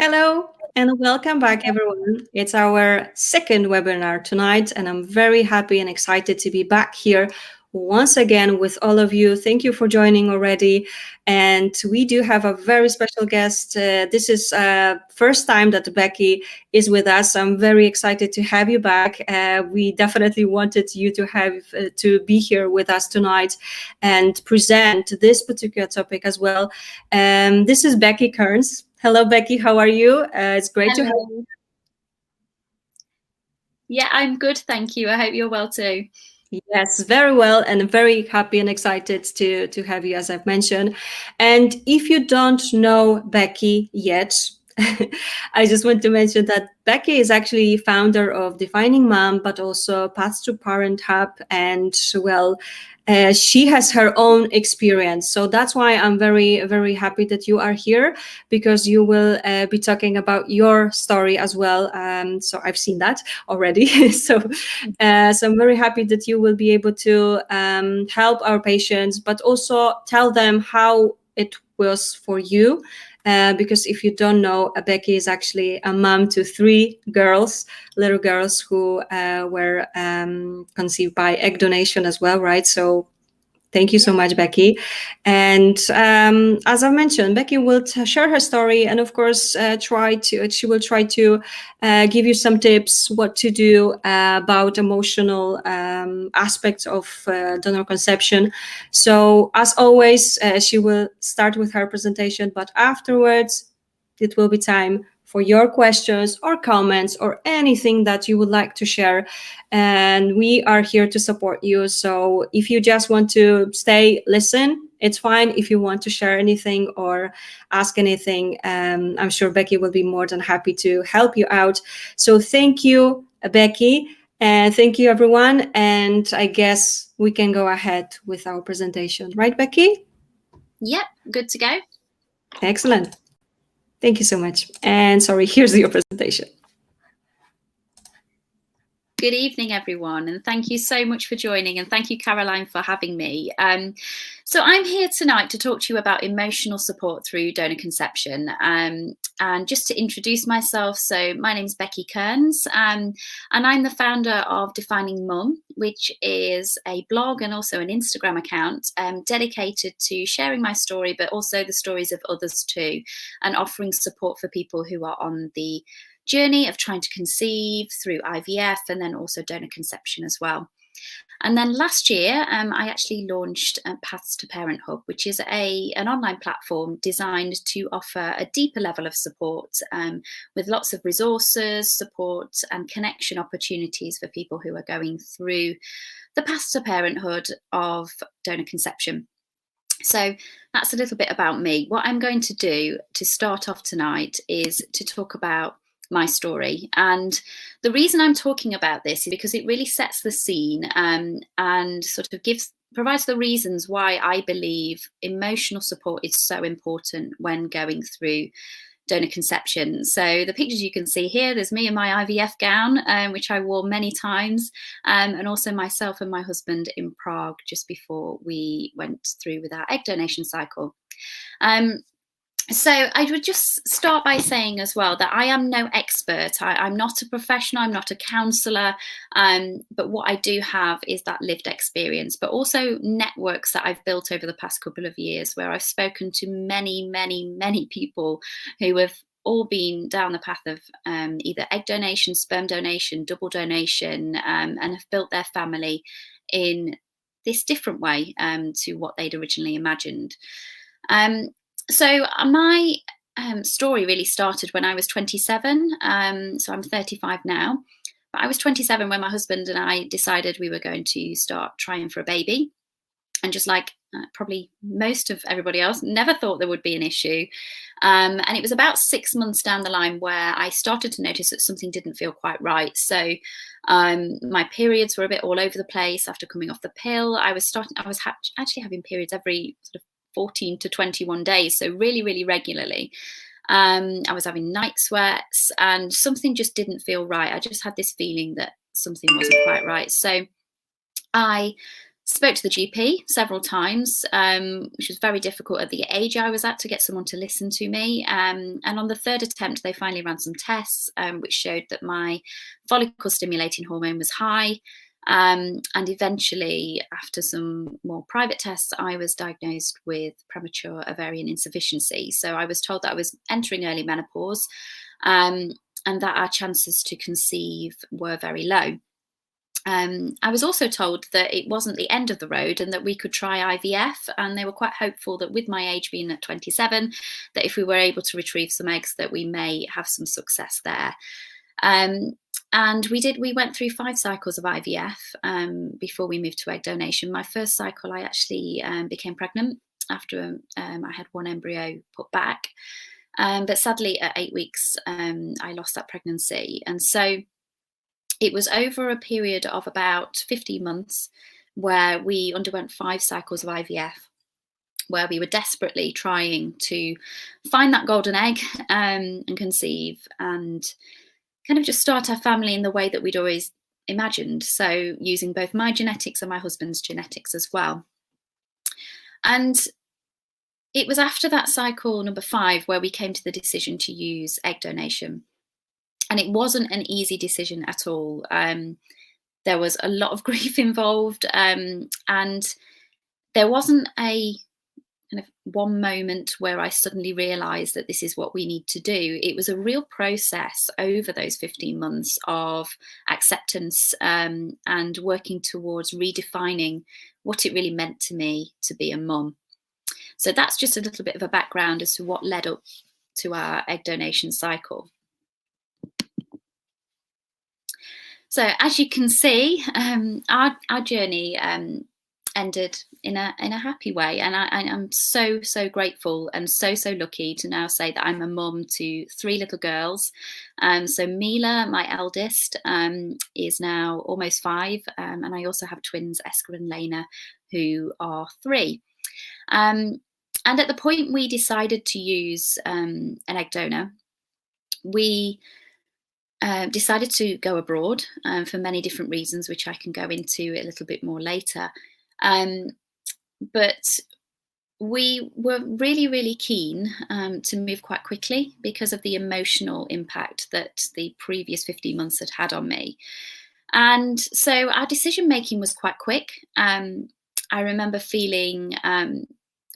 Hello and welcome back, everyone. It's our second webinar tonight, and I'm very happy and excited to be back here once again with all of you. Thank you for joining already. And we do have a very special guest. This is first time that Becky is with us. I'm very excited to have you back. We definitely wanted you to have to be here with us tonight and present this particular topic as well. This is Becky Kearns. Hello, Becky. How are you? It's great to have you. Yeah, I'm good, thank you. I hope you're well too. Yes, very well, and very happy and excited to have you, as I've mentioned. And if you don't know Becky yet, I just want to mention that Becky is actually founder of Defining Mom, but also Paths to Parent Hub, and she has her own experience. So that's why I'm very, very happy that you are here, because you will be talking about your story as well. So I've seen that already. So I'm very happy that you will be able to help our patients, but also tell them how it was for you. Because if you don't know, Becky is actually a mom to three little girls who were conceived by egg donation as well, right? So thank you so much, Becky. And as I mentioned, Becky will share her story, and of course, she will try to give you some tips what to do about emotional aspects of donor conception. So, as always, she will start with her presentation, but afterwards, it will be time for your questions or comments or anything that you would like to share. And we are here to support you. So if you just want to listen, it's fine. If you want to share anything or ask anything, I'm sure Becky will be more than happy to help you out. So thank you, Becky. And thank you, everyone. And I guess we can go ahead with our presentation. Right, Becky? Yep, good to go. Excellent. Thank you so much. And sorry, here's your presentation. Good evening, everyone, and thank you so much for joining, and thank you, Caroline, for having me. So I'm here tonight to talk to you about emotional support through donor conception. And just to introduce myself, so my name is Becky Kearns, and I'm the founder of Defining Mum, which is a blog and also an Instagram account dedicated to sharing my story, but also the stories of others too, and offering support for people who are on the journey of trying to conceive through IVF and then also donor conception as well. And then last year, I actually launched Paths to Parent Hub, which is an online platform designed to offer a deeper level of support with lots of resources, support and connection opportunities for people who are going through the path to parenthood of donor conception. So that's a little bit about me. What I'm going to do to start off tonight is to talk about my story. And the reason I'm talking about this is because it really sets the scene and sort of provides the reasons why I believe emotional support is so important when going through donor conception. So the pictures you can see here, there's me in my IVF gown, which I wore many times, and also myself and my husband in Prague just before we went through with our egg donation cycle. So I would just start by saying as well that I am no expert. I'm not a professional, I'm not a counsellor, but what I do have is that lived experience, but also networks that I've built over the past couple of years where I've spoken to many, many, many people who have all been down the path of either egg donation, sperm donation, double donation, and have built their family in this different way to what they'd originally imagined. So my story really started when I was 27. So I'm 35 now. But I was 27 when my husband and I decided we were going to start trying for a baby. And just like probably most of everybody else, never thought there would be an issue. And it was about 6 months down the line where I started to notice that something didn't feel quite right. So my periods were a bit all over the place after coming off the pill. I was actually having periods every sort of 14 to 21 days, so really, really regularly. I was having night sweats and something just didn't feel right. I just had this feeling that something wasn't quite right. So I Spoke to the GP several times, which was very difficult at the age I was at to get someone to listen to me. And on the third attempt, they finally ran some tests, which showed that my follicle stimulating hormone was high. And eventually, after some more private tests, I was diagnosed with premature ovarian insufficiency. So I was told that I was entering early menopause, and that our chances to conceive were very low. I was also told that it wasn't the end of the road and that we could try IVF, and they were quite hopeful that with my age being at 27, that if we were able to retrieve some eggs, that we may have some success there. And we went through 5 cycles of IVF before we moved to egg donation. My first cycle, I actually became pregnant after I had one embryo put back. But sadly, at 8 weeks, I lost that pregnancy. And so it was over a period of about 15 months where we underwent 5 cycles of IVF, where we were desperately trying to find that golden egg and conceive and kind of just start our family in the way that we'd always imagined. So using both my genetics and my husband's genetics as well. And it was after that cycle number 5 where we came to the decision to use egg donation. And it wasn't an easy decision at all. There was a lot of grief involved, and there wasn't a kind of one moment where I suddenly realised that this is what we need to do. It was a real process over those 15 months of acceptance and working towards redefining what it really meant to me to be a mum. So that's just a little bit of a background as to what led up to our egg donation cycle. So as you can see, our journey ended in a happy way, and I'm so grateful and so lucky to now say that I'm a mum to 3 little girls. So Mila, my eldest, is now almost 5, and I also have twins, Esker and Lena, who are 3. And at the point we decided to use an egg donor, we decided to go abroad for many different reasons, which I can go into a little bit more later. But we were really keen to move quite quickly because of the emotional impact that the previous 15 months had on me. And so our decision making was quite quick. I remember feeling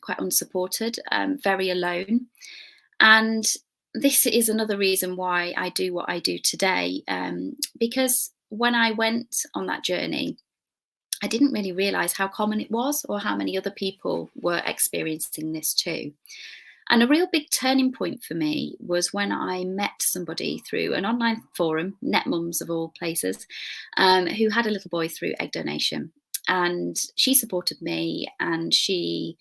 quite unsupported, very alone. And this is another reason why I do what I do today, because when I went on that journey, I didn't really realise how common it was or how many other people were experiencing this too. And a real big turning point for me was when I met somebody through an online forum, NetMums of all places, who had a little boy through egg donation. And she supported me and she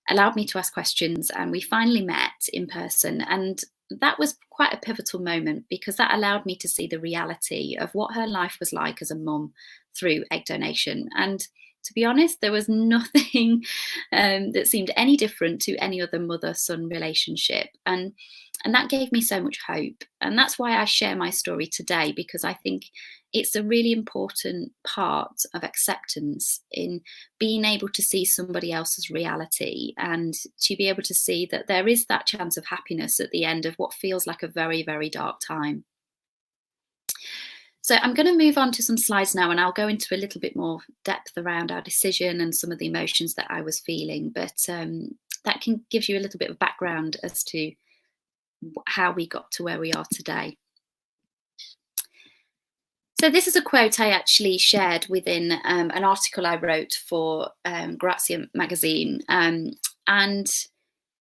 allowed me to ask questions, and we finally met in person. And that was quite a pivotal moment because that allowed me to see the reality of what her life was like as a mum through egg donation. And to be honest, there was nothing that seemed any different to any other mother-son relationship. And that gave me so much hope. And that's why I share my story today, because I think it's a really important part of acceptance in being able to see somebody else's reality and to be able to see that there is that chance of happiness at the end of what feels like a very dark time. So I'm going to move on to some slides now, and I'll go into a little bit more depth around our decision and some of the emotions that I was feeling. But that can give you a little bit of background as to how we got to where we are today. So this is a quote I actually shared within an article I wrote for Grazia magazine. And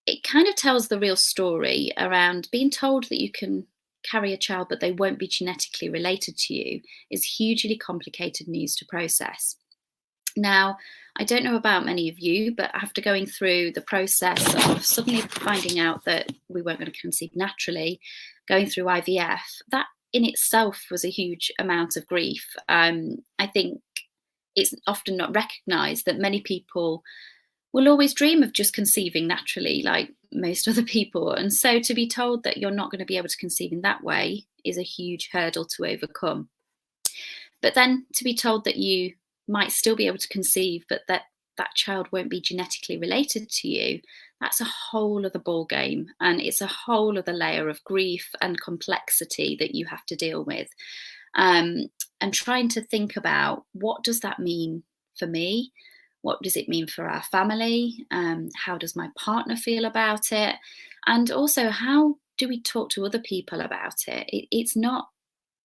it kind of tells the real story around being told that you can carry a child but they won't be genetically related to you is hugely complicated news to process. Now, I don't know about many of you, but after going through the process of suddenly finding out that we weren't going to conceive naturally, going through IVF, that in itself was a huge amount of grief. I think it's often not recognised that many people will always dream of just conceiving naturally, like most other people. And so to be told that you're not going to be able to conceive in that way is a huge hurdle to overcome. But then to be told that you might still be able to conceive, but that child won't be genetically related to you, that's a whole other ball game, and it's a whole other layer of grief and complexity that you have to deal with. And trying to think about, what does that mean for me? What does it mean for our family? How does my partner feel about it? And also, how do we talk to other people about it? It's not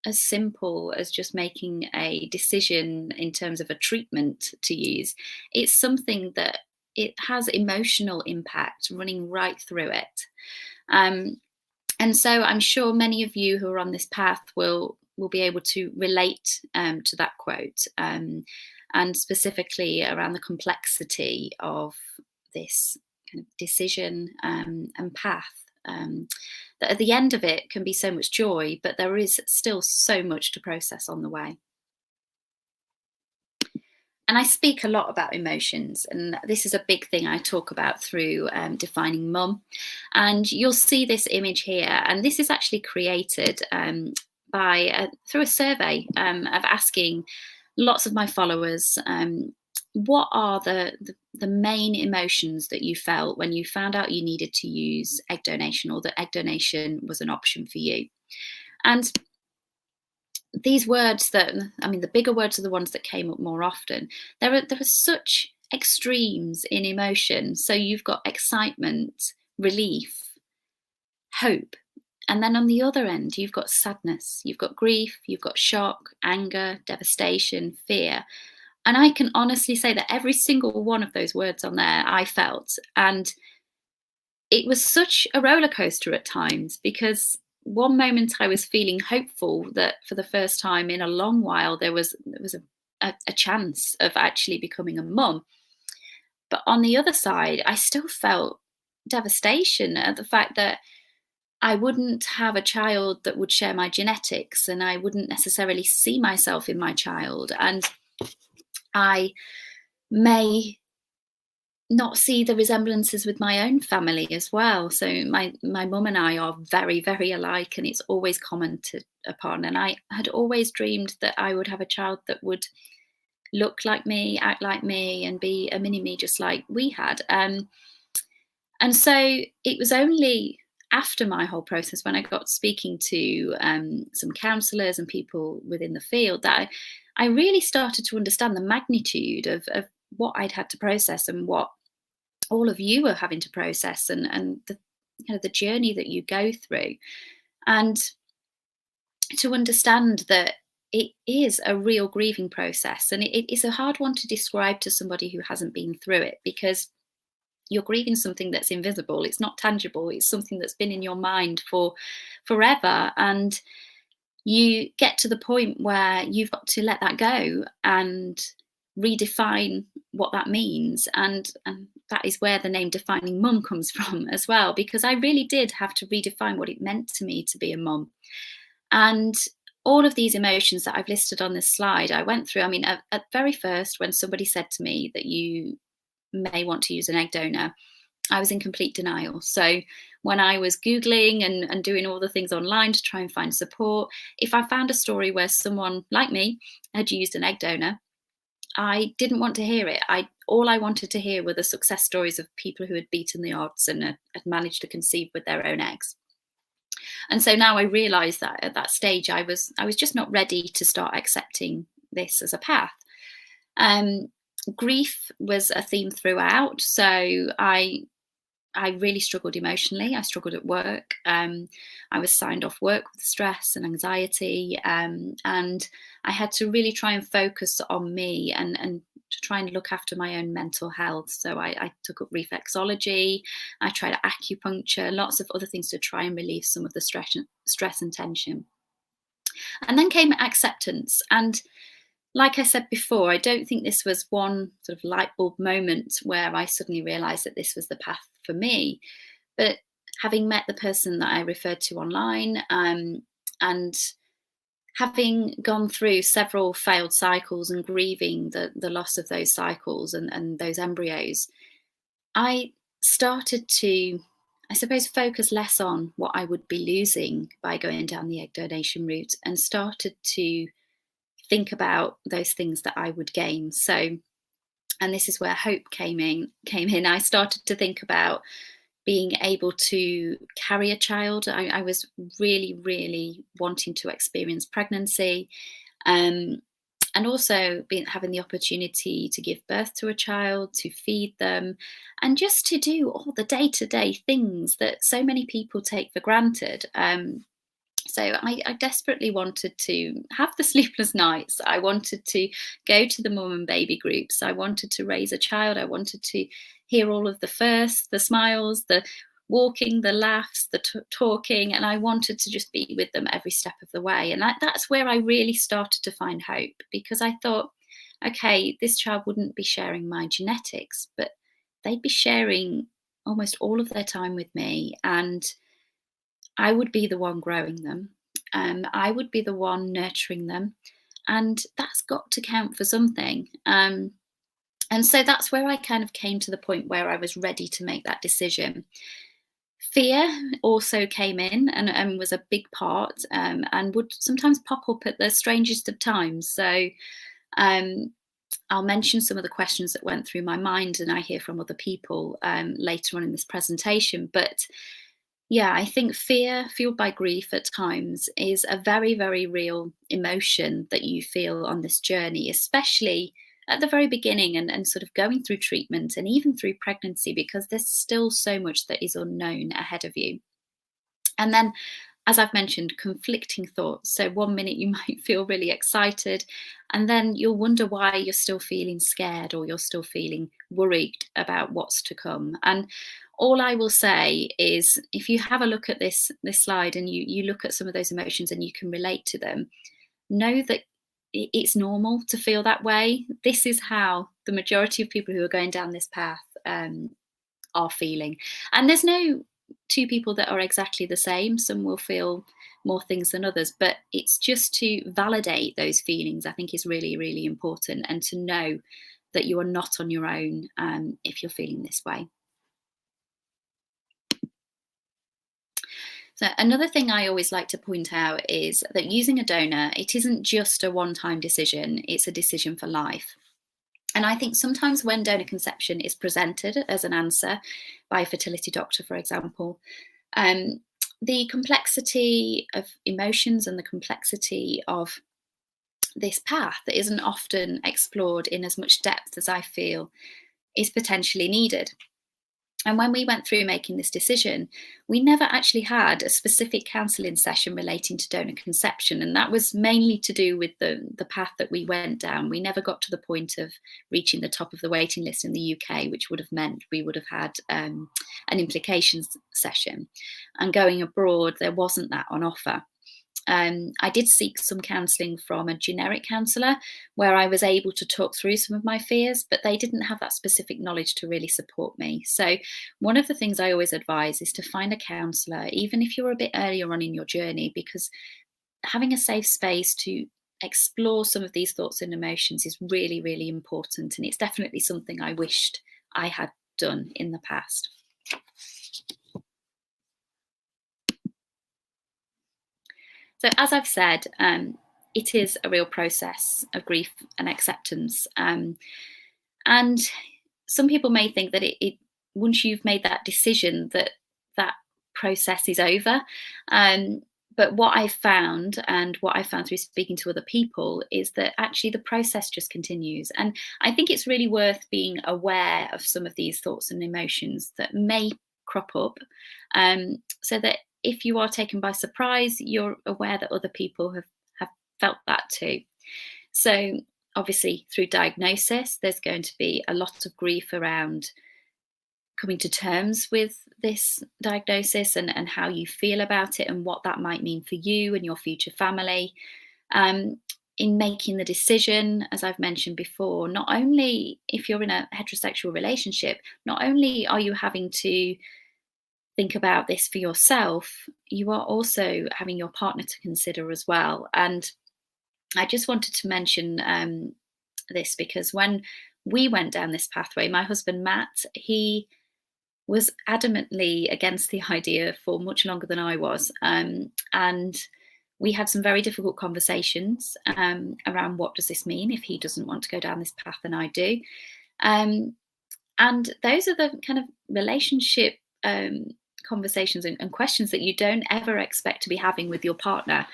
as simple as just making a decision in terms of a treatment to use. It's something that it has emotional impact running right through it. And so I'm sure many of you who are on this path will be able to relate to that quote, and specifically around the complexity of this kind of decision and path. That at the end of it can be so much joy, but there is still so much to process on the way. And I speak a lot about emotions, and this is a big thing I talk about through Defining Mum. And you'll see this image here, and this is actually created through a survey of asking lots of my followers, what are the main emotions that you felt when you found out you needed to use egg donation, or that egg donation was an option for you? And these words the bigger words are the ones that came up more often. There are such extremes in emotion. So you've got excitement, relief, hope. And then on the other end, you've got sadness, you've got grief, you've got shock, anger, devastation, fear. And I can honestly say that every single one of those words on there, I felt. And it was such a roller coaster at times, because one moment I was feeling hopeful that for the first time in a long while, there was a chance of actually becoming a mum. But on the other side, I still felt devastation at the fact that I wouldn't have a child that would share my genetics, and I wouldn't necessarily see myself in my child. And I may not see the resemblances with my own family as well. So my mum and I are very, very alike, and it's always commented upon. And I had always dreamed that I would have a child that would look like me, act like me, and be a mini me just like we had. And so it was only after my whole process, when I got speaking to some counsellors and people within the field, that I really started to understand the magnitude of what I'd had to process, and what all of you are having to process, and the journey that you go through, and to understand that it is a real grieving process. And it is a hard one to describe to somebody who hasn't been through it, because you're grieving something that's invisible. It's not tangible. It's something that's been in your mind for forever. And you get to the point where you've got to let that go and redefine what that means. And that is where the name Defining Mum comes from as well, because I really did have to redefine what it meant to me to be a mum. And all of these emotions that I've listed on this slide, I went through. I mean, at very first, when somebody said to me that you may want to use an egg donor, I was in complete denial. So when I was Googling and doing all the things online to try and find support, if I found a story where someone like me had used an egg donor, I didn't want to hear it. All I wanted to hear were the success stories of people who had beaten the odds and had managed to conceive with their own eggs. And so now I realised that at that stage, I was just not ready to start accepting this as a path. Grief was a theme throughout. So I really struggled emotionally. I struggled at work. I was signed off work with stress and anxiety. And I had to really try and focus on me and to try and look after my own mental health. So I took up reflexology. I tried acupuncture, lots of other things to try and relieve some of the stress and tension. And then came acceptance. And like I said before, I don't think this was one sort of light bulb moment where I suddenly realised that this was the path for me. But having met the person that I referred to online, and having gone through several failed cycles and grieving the loss of those cycles and those embryos, I started to, I suppose, focus less on what I would be losing by going down the egg donation route, and started to think about those things that I would gain. So, and this is where hope came in. I started to think about being able to carry a child. I was really, really wanting to experience pregnancy, and also having the opportunity to give birth to a child, to feed them, and just to do all the day-to-day things that so many people take for granted. So I desperately wanted to have the sleepless nights. I wanted to go to the mum and baby groups. I wanted to raise a child. I wanted to hear all of the firsts, the smiles, the walking, the laughs, the talking, and I wanted to just be with them every step of the way. And that's where I really started to find hope, because I thought, okay, this child wouldn't be sharing my genetics, but they'd be sharing almost all of their time with me, and I would be the one growing them. I would be the one nurturing them, and that's got to count for something. And so that's where I kind of came to the point where I was ready to make that decision. Fear also came in and was a big part, and would sometimes pop up at the strangest of times. So I'll mention some of the questions that went through my mind, and I hear from other people later on in this presentation. But yeah, I think fear fueled by grief at times is a very, very real emotion that you feel on this journey, especially at the very beginning and sort of going through treatment and even through pregnancy, because there's still so much that is unknown ahead of you. And then, as I've mentioned, conflicting thoughts. So 1 minute you might feel really excited, and then you'll wonder why you're still feeling scared, or you're still feeling worried about what's to come. And all I will say is, if you have a look at this slide and you look at some of those emotions and you can relate to them, know that it's normal to feel that way. This is how the majority of people who are going down this path are feeling. And there's no two people that are exactly the same. Some will feel more things than others, but it's just to validate those feelings, I think, is really, really important, and to know that you are not on your own if you're feeling this way. So another thing I always like to point out is that using a donor, it isn't just a one-time decision, it's a decision for life. And I think sometimes when donor conception is presented as an answer by a fertility doctor, for example, the complexity of emotions and the complexity of this path that isn't often explored in as much depth as I feel is potentially needed. And when we went through making this decision, we never actually had a specific counselling session relating to donor conception. And that was mainly to do with the path that we went down. We never got to the point of reaching the top of the waiting list in the UK, which would have meant we would have had an implications session. And going abroad, there wasn't that on offer. I did seek some counselling from a generic counsellor where I was able to talk through some of my fears, but they didn't have that specific knowledge to really support me. So one of the things I always advise is to find a counsellor, even if you're a bit earlier on in your journey, because having a safe space to explore some of these thoughts and emotions is really, really important. And it's definitely something I wished I had done in the past. So as I've said, it is a real process of grief and acceptance. And some people may think that it once you've made that decision, that process is over. But what I've found, and what I've found through speaking to other people, is that actually the process just continues. And I think it's really worth being aware of some of these thoughts and emotions that may crop up, so that if you are taken by surprise, you're aware that other people have felt that too. So obviously through diagnosis, there's going to be a lot of grief around coming to terms with this diagnosis and how you feel about it and what that might mean for you and your future family. In making the decision, as I've mentioned before, not only if you're in a heterosexual relationship, not only are you having to think about this for yourself, you are also having your partner to consider as well. And I just wanted to mention this because when we went down this pathway, my husband Matt, he was adamantly against the idea for much longer than I was. And we had some very difficult conversations around what does this mean if he doesn't want to go down this path and I do. And those are the kind of relationship conversations and questions that you don't ever expect to be having with your partner.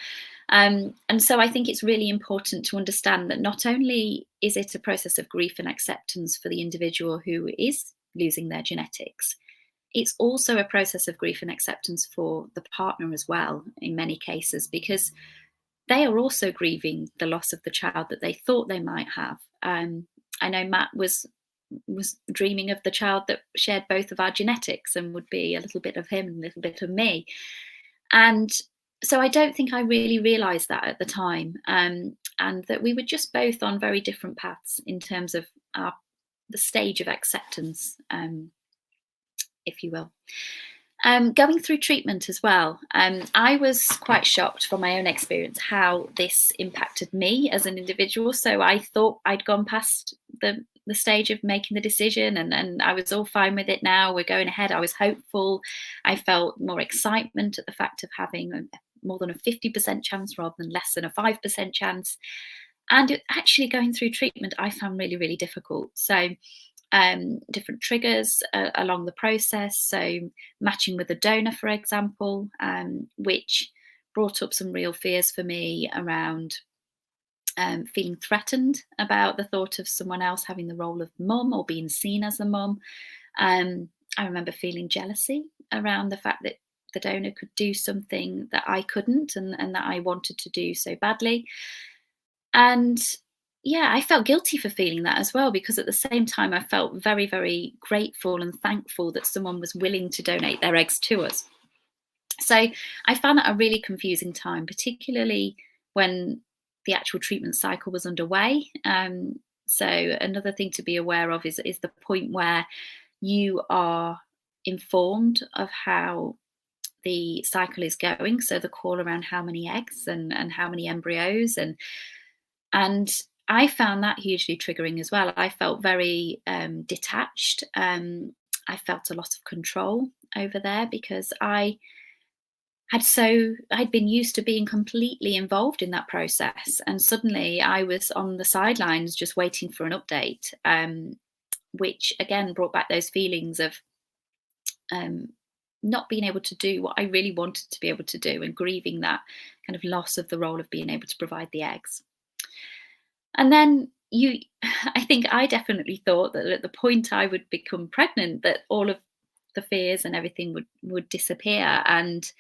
And so I think it's really important to understand that not only is it a process of grief and acceptance for the individual who is losing their genetics, it's also a process of grief and acceptance for the partner as well, in many cases, because they are also grieving the loss of the child that they thought they might have. I know Matt was dreaming of the child that shared both of our genetics and would be a little bit of him and a little bit of me. And so I don't think I really realised that at the time, and that we were just both on very different paths in terms of the stage of acceptance, if you will. Going through treatment as well, I was quite shocked from my own experience how this impacted me as an individual. So I thought I'd gone past the stage of making the decision and I was all fine with it now. We're going ahead. I was hopeful. I felt more excitement at the fact of having more than a 50% chance rather than less than a 5% chance. And actually going through treatment, I found really, really difficult. So different triggers along the process. So matching with a donor, for example, which brought up some real fears for me around feeling threatened about the thought of someone else having the role of mum or being seen as the mum. I remember feeling jealousy around the fact that the donor could do something that I couldn't and that I wanted to do so badly. And yeah, I felt guilty for feeling that as well, because at the same time, I felt very, very grateful and thankful that someone was willing to donate their eggs to us. So I found that a really confusing time, particularly when the actual treatment cycle was underway. So another thing to be aware of is the point where you are informed of how the cycle is going. So the call around how many eggs and how many embryos and I found that hugely triggering as well. I felt very detached. I felt a lot of control over there because I'd been used to being completely involved in that process, and suddenly I was on the sidelines just waiting for an update, which again brought back those feelings of not being able to do what I really wanted to be able to do and grieving that kind of loss of the role of being able to provide the eggs. And then I think I definitely thought that at the point I would become pregnant, that all of the fears and everything would disappear. And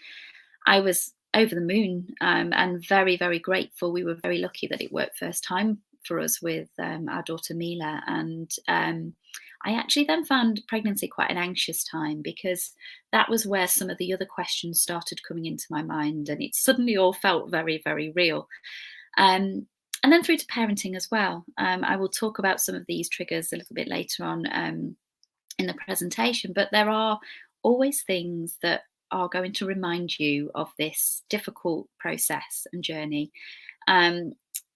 I was over the moon and very, very grateful. We were very lucky that it worked first time for us with our daughter Mila. And I actually then found pregnancy quite an anxious time, because that was where some of the other questions started coming into my mind, and it suddenly all felt very, very real. And then through to parenting as well. I will talk about some of these triggers a little bit later on in the presentation, but there are always things that are going to remind you of this difficult process and journey. And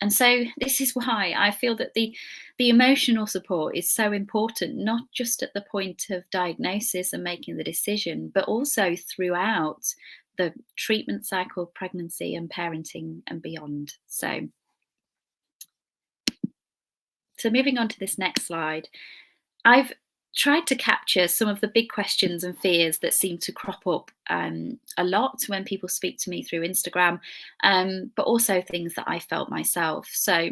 so this is why I feel that the emotional support is so important, not just at the point of diagnosis and making the decision, but also throughout the treatment cycle, pregnancy and parenting and beyond. So moving on to this next slide, I've tried to capture some of the big questions and fears that seem to crop up a lot when people speak to me through Instagram, but also things that I felt myself. So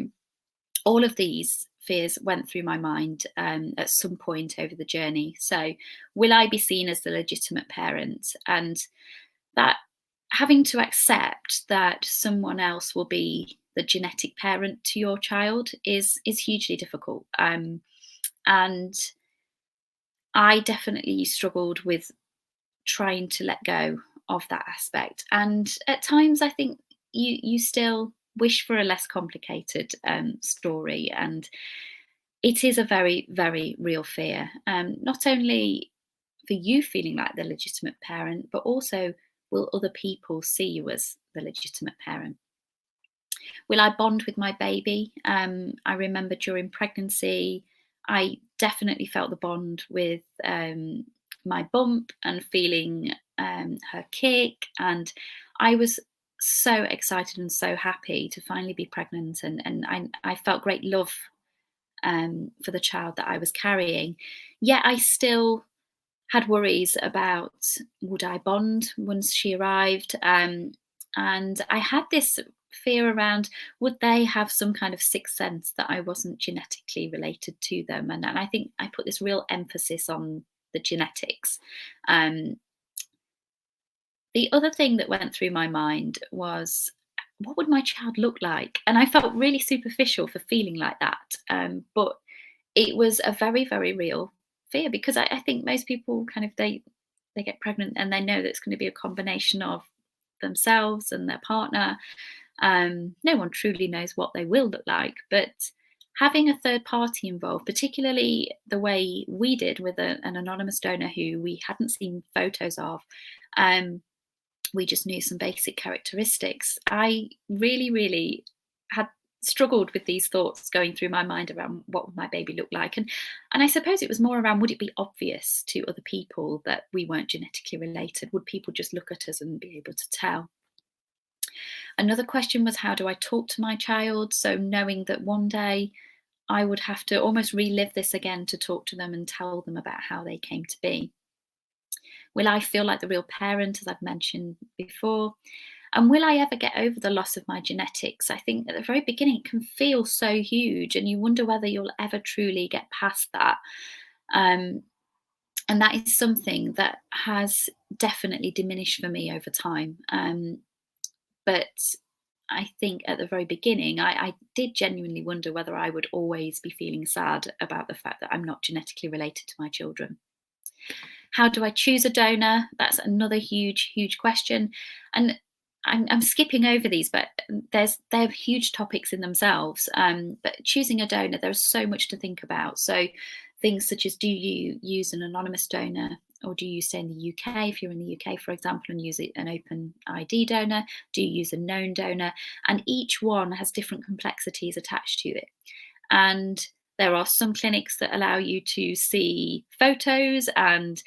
all of these fears went through my mind at some point over the journey. So will I be seen as the legitimate parent? And that having to accept that someone else will be the genetic parent to your child is hugely difficult. And I definitely struggled with trying to let go of that aspect. And at times, I think you still wish for a less complicated story. And it is a very, very real fear, not only for you feeling like the legitimate parent, but also will other people see you as the legitimate parent? Will I bond with my baby? I remember during pregnancy, I definitely felt the bond with my bump and feeling her kick. And I was so excited and so happy to finally be pregnant, and I felt great love for the child that I was carrying. Yet I still had worries about, would I bond once she arrived? And I had this fear around, would they have some kind of sixth sense that I wasn't genetically related to them? And I think I put this real emphasis on the genetics. Um, the other thing that went through my mind was, what would my child look like? And I felt really superficial for feeling like that. But it was a very, very real fear, because I think most people kind of, they get pregnant and they know that it's going to be a combination of themselves and their partner. No one truly knows what they will look like, but having a third party involved, particularly the way we did with an anonymous donor who we hadn't seen photos of, we just knew some basic characteristics. I really, really had struggled with these thoughts going through my mind around what would my baby look like. And I suppose it was more around, would it be obvious to other people that we weren't genetically related? Would people just look at us and be able to tell? Another question was, how do I talk to my child? So knowing that one day I would have to almost relive this again to talk to them and tell them about how they came to be. Will I feel like the real parent, as I've mentioned before? And will I ever get over the loss of my genetics? I think at the very beginning it can feel so huge, and you wonder whether you'll ever truly get past that. And that is something that has definitely diminished for me over time. But I think at the very beginning, I did genuinely wonder whether I would always be feeling sad about the fact that I'm not genetically related to my children. How do I choose a donor? That's another huge, huge question. And I'm skipping over these, but they're huge topics in themselves. But choosing a donor, there's so much to think about. So things such as, do you use an anonymous donor, or do you stay in the UK? If you're in the UK, for example, and use an open ID donor, do you use a known donor? And each one has different complexities attached to it. And there are some clinics that allow you to see photos and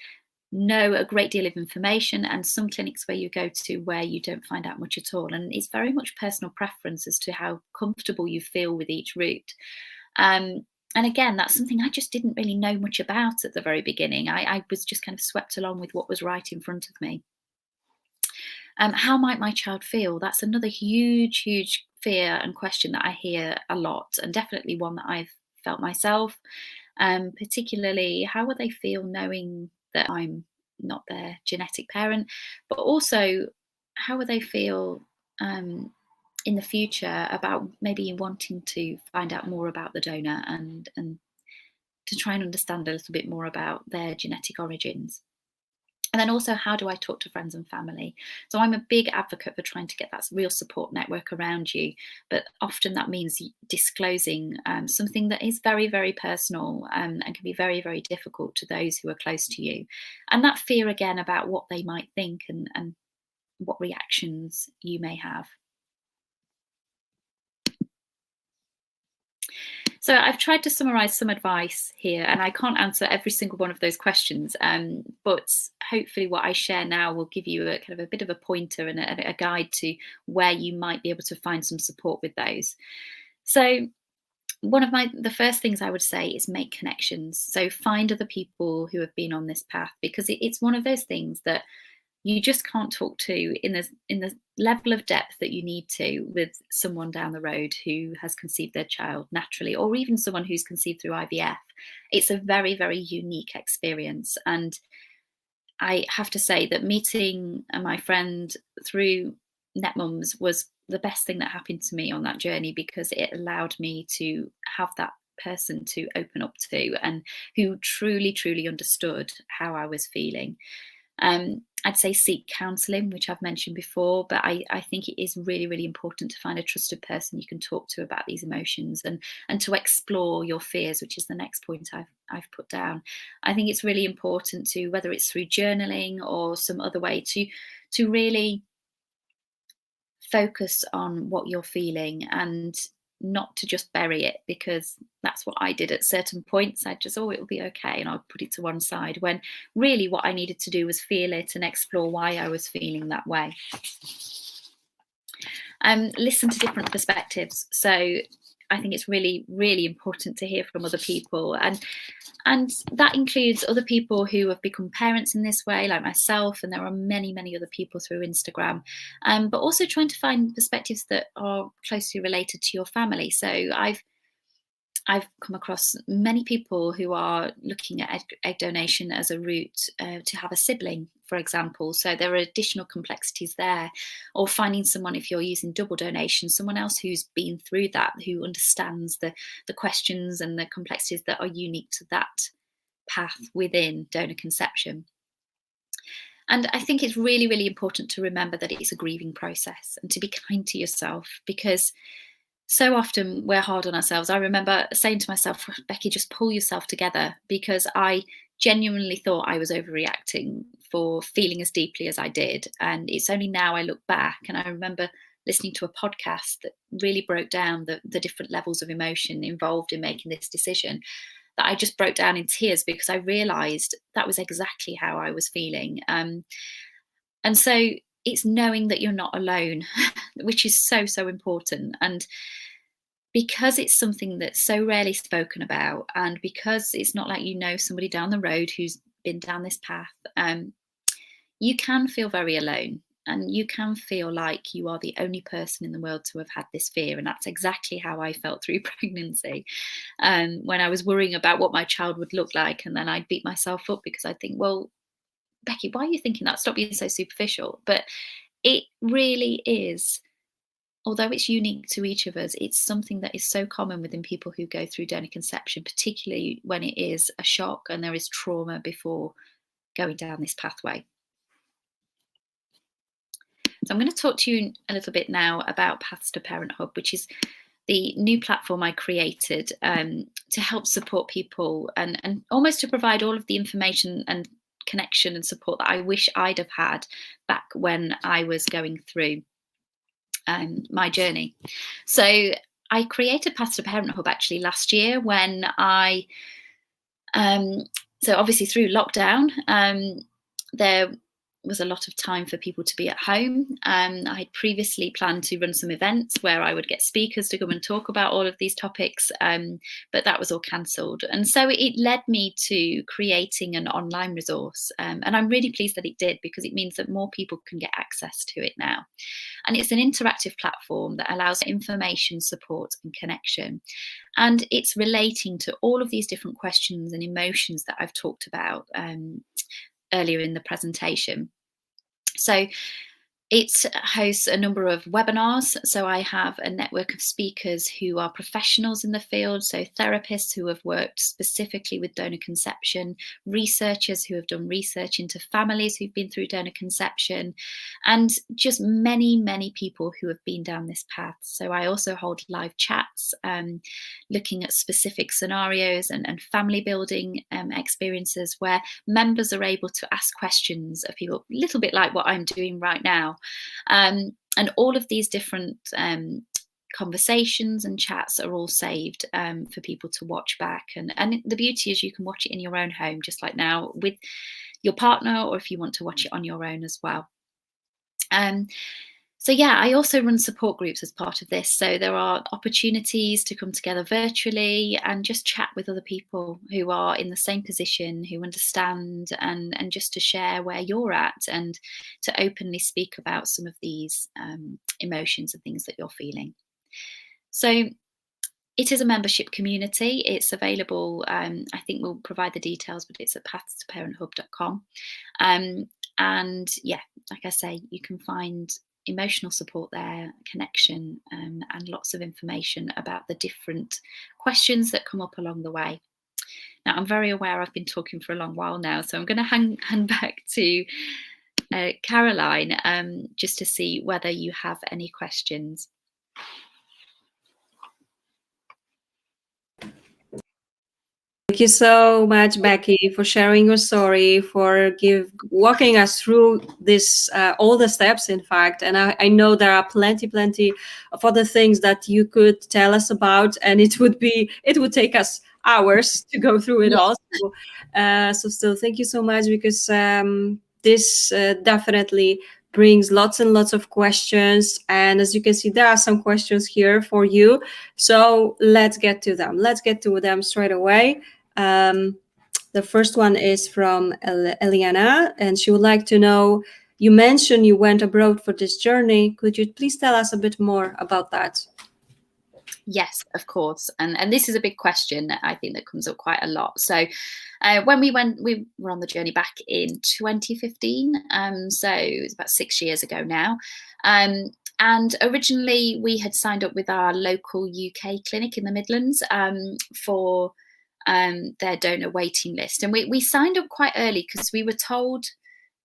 know a great deal of information, and some clinics where you go to where you don't find out much at all. And it's very much personal preference as to how comfortable you feel with each route. And again, that's something I just didn't really know much about at the very beginning. I was just kind of swept along with what was right in front of me. How might my child feel? That's another huge, huge fear and question that I hear a lot, and definitely one that I've felt myself. Particularly, how will they feel knowing that I'm not their genetic parent? But also, how will they feel in the future about maybe wanting to find out more about the donor and to try and understand a little bit more about their genetic origins? And then also, how do I talk to friends and family? So I'm a big advocate for trying to get that real support network around you. But often that means disclosing something that is very, very personal and can be very, very difficult to those who are close to you. And that fear again about what they might think and what reactions you may have. So I've tried to summarize some advice here, and I can't answer every single one of those questions, but hopefully what I share now will give you a kind of a bit of a pointer and a guide to where you might be able to find some support with those. So one of the first things I would say is make connections. So find other people who have been on this path, because it's one of those things that you just can't talk to in the level of depth that you need to with someone down the road who has conceived their child naturally, or even someone who's conceived through IVF. It's a very, very unique experience. And I have to say that meeting my friend through NetMums was the best thing that happened to me on that journey, because it allowed me to have that person to open up to, and who truly, truly understood how I was feeling. I'd say seek counselling, which I've mentioned before, but I think it is really, really important to find a trusted person you can talk to about these emotions, and to explore your fears, which is the next point I've put down. I think it's really important to, whether it's through journaling or some other way, to really focus on what you're feeling, and not to just bury it, because that's what I did at certain points. I'd just, it'll be okay, and I'll put it to one side, when really what I needed to do was feel it and explore why I was feeling that way. listen to different perspectives. So I think it's really, really important to hear from other people, and that includes other people who have become parents in this way, like myself, and there are many, many other people through Instagram, but also trying to find perspectives that are closely related to your family. So I've come across many people who are looking at egg donation as a route to have a sibling, for example. So there are additional complexities there, or finding someone, if you're using double donation, someone else who's been through that, who understands the questions and the complexities that are unique to that path within donor conception. And I think it's really, really important to remember that it's a grieving process and to be kind to yourself, because so often we're hard on ourselves. I remember saying to myself, Becky, just pull yourself together, because I genuinely thought I was overreacting for feeling as deeply as I did. And it's only now I look back and I remember listening to a podcast that really broke down the different levels of emotion involved in making this decision, that I just broke down in tears, because I realized that was exactly how I was feeling. And so it's knowing that you're not alone, which is so, so important. And because it's something that's so rarely spoken about, and because it's not like you know somebody down the road who's been down this path, you can feel very alone, and you can feel like you are the only person in the world to have had this fear. And that's exactly how I felt through pregnancy, when I was worrying about what my child would look like, and then I'd beat myself up because I'd think, well, Becky, why are you thinking that? Stop being so superficial. But it really is, although it's unique to each of us, it's something that is so common within people who go through donor conception, particularly when it is a shock and there is trauma before going down this pathway. So I'm going to talk to you a little bit now about Paths to Parent Hub, which is the new platform I created to help support people and almost to provide all of the information and connection and support that I wish I'd have had back when I was going through my journey. So I created Paths to Parent Hub actually last year when I, so obviously through lockdown, there was a lot of time for people to be at home. I had previously planned to run some events where I would get speakers to come and talk about all of these topics, but that was all cancelled. And so it led me to creating an online resource. And I'm really pleased that it did, because it means that more people can get access to it now. And it's an interactive platform that allows information, support and connection. And it's relating to all of these different questions and emotions that I've talked about earlier in the presentation. So it hosts a number of webinars. So I have a network of speakers who are professionals in the field, so therapists who have worked specifically with donor conception, researchers who have done research into families who've been through donor conception, and just many, many people who have been down this path. So I also hold live chats looking at specific scenarios and family building experiences where members are able to ask questions of people, a little bit like what I'm doing right now. And all of these different conversations and chats are all saved for people to watch back. And the beauty is you can watch it in your own home, just like now, with your partner, or if you want to watch it on your own as well. So yeah, I also run support groups as part of this. So there are opportunities to come together virtually and just chat with other people who are in the same position, who understand, and just to share where you're at and to openly speak about some of these emotions and things that you're feeling. So it is a membership community. It's available, I think we'll provide the details, but it's at pathstoparenthub.com. And yeah, like I say, you can find emotional support there, connection, and lots of information about the different questions that come up along the way. Now, I'm very aware I've been talking for a long while now, so I'm going to hand back to Caroline just to see whether you have any questions. Thank you so much, Becky, for sharing your story, for walking us through this, all the steps, in fact. And I know there are plenty of other things that you could tell us about, and it would take us hours to go through it all. So still, thank you so much, because this definitely brings lots and lots of questions. And as you can see, there are some questions here for you. So let's get to them. Let's get to them straight away. The first one is from Eliana, and she would like to know, you mentioned you went abroad for this journey. Could you please tell us a bit more about that? Yes, of course. And this is a big question, I think, that comes up quite a lot. So when we were on the journey back in 2015. So it's about 6 years ago now. And originally we had signed up with our local UK clinic in the Midlands for their donor waiting list. And we signed up quite early because we were told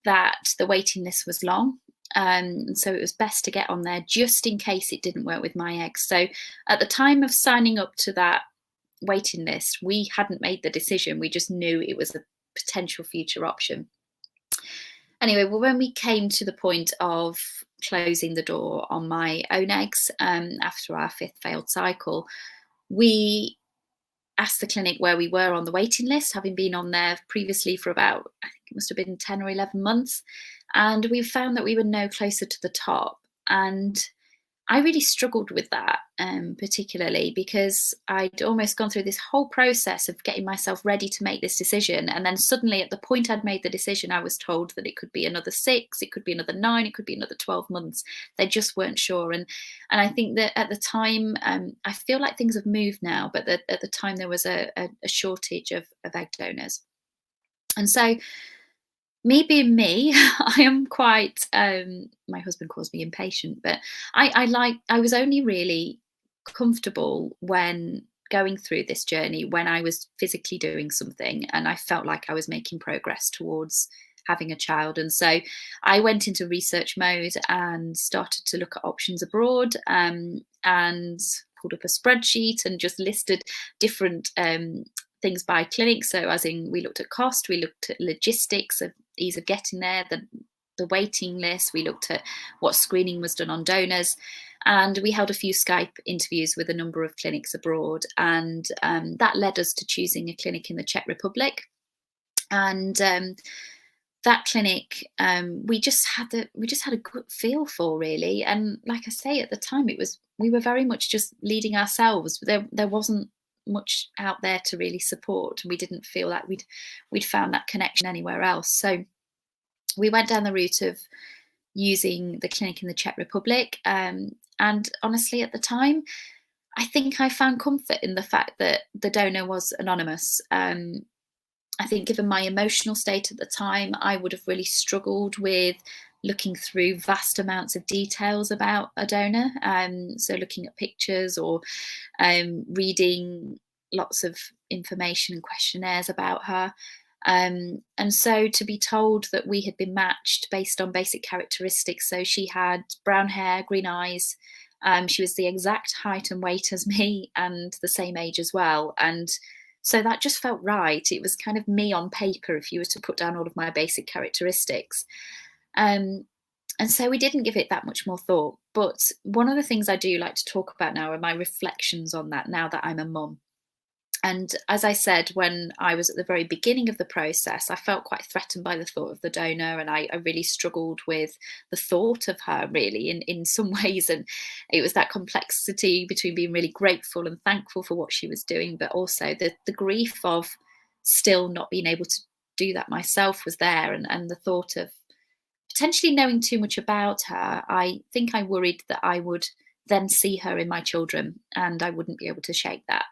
that the waiting list was long. And so it was best to get on there just in case it didn't work with my eggs. So at the time of signing up to that waiting list, we hadn't made the decision. We just knew it was a potential future option. Anyway, well, when we came to the point of closing the door on my own eggs after our 5th failed cycle, we asked the clinic where we were on the waiting list, having been on there previously for about, I think it must have been 10 or 11 months. And we found that we were no closer to the top. And I really struggled with that, particularly because I'd almost gone through this whole process of getting myself ready to make this decision. And then suddenly at the point I'd made the decision, I was told that it could be another 6, it could be another 9, it could be another 12 months. They just weren't sure. And I think that at the time, I feel like things have moved now, but at the time there was a shortage of egg donors. And so me being me, I am quite, my husband calls me impatient, but I was only really comfortable when going through this journey when I was physically doing something and I felt like I was making progress towards having a child. And so I went into research mode and started to look at options abroad, and pulled up a spreadsheet and just listed different things by clinic. So as in, we looked at cost, we looked at logistics of ease of getting there, the waiting list, we looked at what screening was done on donors, and we held a few Skype interviews with a number of clinics abroad, and that led us to choosing a clinic in the Czech Republic. And that clinic, we just had a good feel for, really. And like I say, at the time, we were very much just leading ourselves. There wasn't much out there to really support. We didn't feel like we'd found that connection anywhere else. So we went down the route of using the clinic in the Czech Republic. And honestly, at the time, I think I found comfort in the fact that the donor was anonymous. I think given my emotional state at the time, I would have really struggled with looking through vast amounts of details about a donor. So looking at pictures or reading lots of information and questionnaires about her. And so to be told that we had been matched based on basic characteristics. So she had brown hair, green eyes. She was the exact height and weight as me and the same age as well. And so that just felt right. It was kind of me on paper if you were to put down all of my basic characteristics. And so we didn't give it that much more thought. But one of the things I do like to talk about now are my reflections on that now that I'm a mum. And as I said, when I was at the very beginning of the process, I felt quite threatened by the thought of the donor, and I really struggled with the thought of her, really, in some ways. And it was that complexity between being really grateful and thankful for what she was doing, but also the grief of still not being able to do that myself was there. And the thought of potentially knowing too much about her, I think I worried that I would then see her in my children, and I wouldn't be able to shake that.